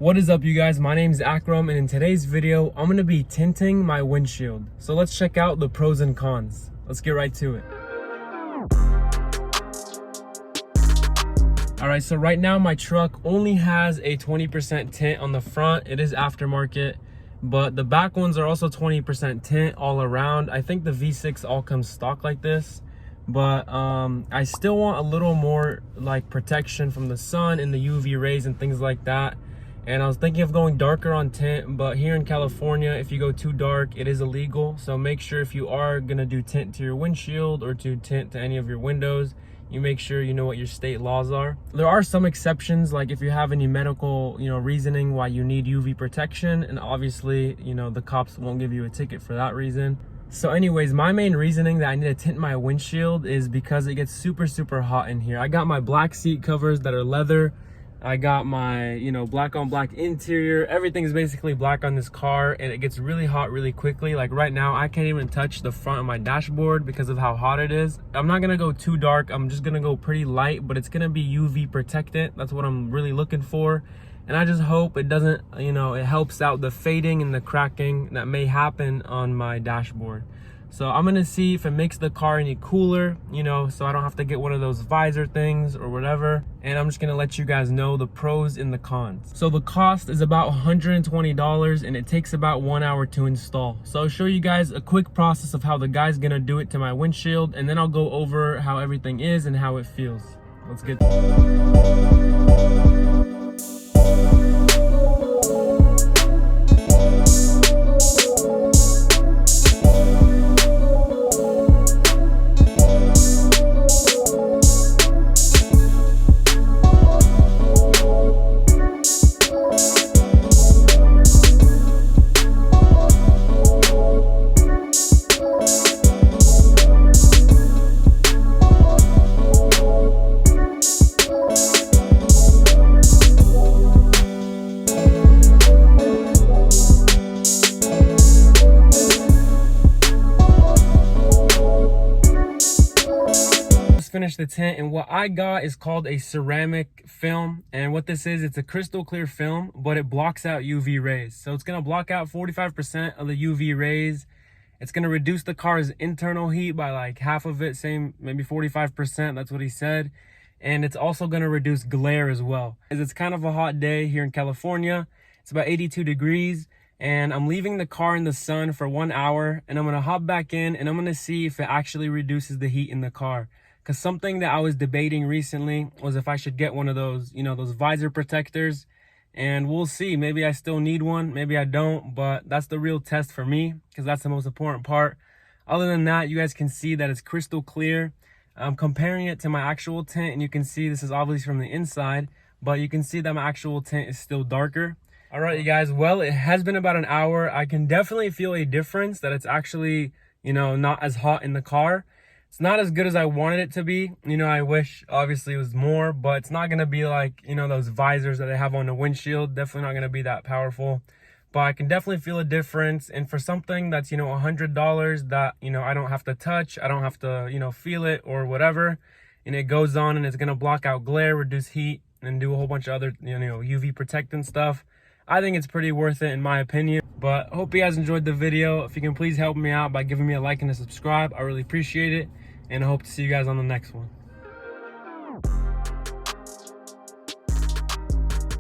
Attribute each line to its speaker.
Speaker 1: What is up, you guys? My name is Akram, and in today's video I'm going to be tinting my windshield. So let's check out the pros and cons. Let's get right to it. Alright, so right now my truck only has a 20% tint on the front. It is aftermarket, but the back ones are also 20% tint all around. I think the V6 all comes stock like this, but I still want a little more like protection from the sun and the UV rays and things like that. And I was thinking of going darker on tint, but here in California, if you go too dark, it is illegal. So make sure if you are gonna do tint to your windshield or to tint to any of your windows, you make sure you know what your state laws are. There are some exceptions, like if you have any medical, reasoning why you need UV protection, and obviously, the cops won't give you a ticket for that reason. So anyways, my main reasoning that I need to tint my windshield is because it gets super hot in here. I got my black seat covers that are leather. I got my, black on black interior. Everything is basically black on this car, and it gets really hot really quickly. Like right now, I can't even touch the front of my dashboard because of how hot it is. I'm not gonna go too dark. I'm just gonna go pretty light, but it's gonna be UV protectant. That's what I'm really looking for. And I just hope it doesn't, it helps out the fading and the cracking that may happen on my dashboard. So I'm gonna see if it makes the car any cooler, so I don't have to get one of those visor things or whatever. And I'm just gonna let you guys know the pros and the cons. So the cost is about $120, and it takes about 1 hour to install. So I'll show you guys a quick process of how the guy's gonna do it to my windshield, and then I'll go over how everything is and how it feels. Let's get finish the tint, and what I got is called a ceramic film. And what this is, it's a crystal clear film, but it blocks out UV rays. So it's gonna block out 45% of the UV rays. It's gonna reduce the car's internal heat by like half of it, same maybe 45%, that's what he said. And it's also gonna reduce glare as well. As it's kind of a hot day here in California. It's about 82 degrees. And I'm leaving the car in the sun for 1 hour, and I'm gonna hop back in and I'm gonna see if it actually reduces the heat in the car. Because something that I was debating recently was if I should get one of those, those visor protectors. And we'll see. Maybe I still need one. Maybe I don't. But that's the real test for me, because that's the most important part. Other than that, you guys can see that it's crystal clear. I'm comparing it to my actual tint, and you can see this is obviously from the inside. But you can see that my actual tint is still darker. All right, you guys. Well, it has been about an hour. I can definitely feel a difference, that it's actually, not as hot in the car. It's not as good as I wanted it to be. I wish obviously it was more, but it's not going to be like, those visors that I have on the windshield. Definitely not going to be that powerful, but I can definitely feel a difference. And for something that's, $100 that, I don't have to touch, I don't have to, feel it or whatever. And it goes on and it's going to block out glare, reduce heat, and do a whole bunch of other, UV protectant stuff. I think it's pretty worth it in my opinion. But hope you guys enjoyed the video. If you can please help me out by giving me a like and a subscribe, I really appreciate it. And I hope to see you guys on the next one.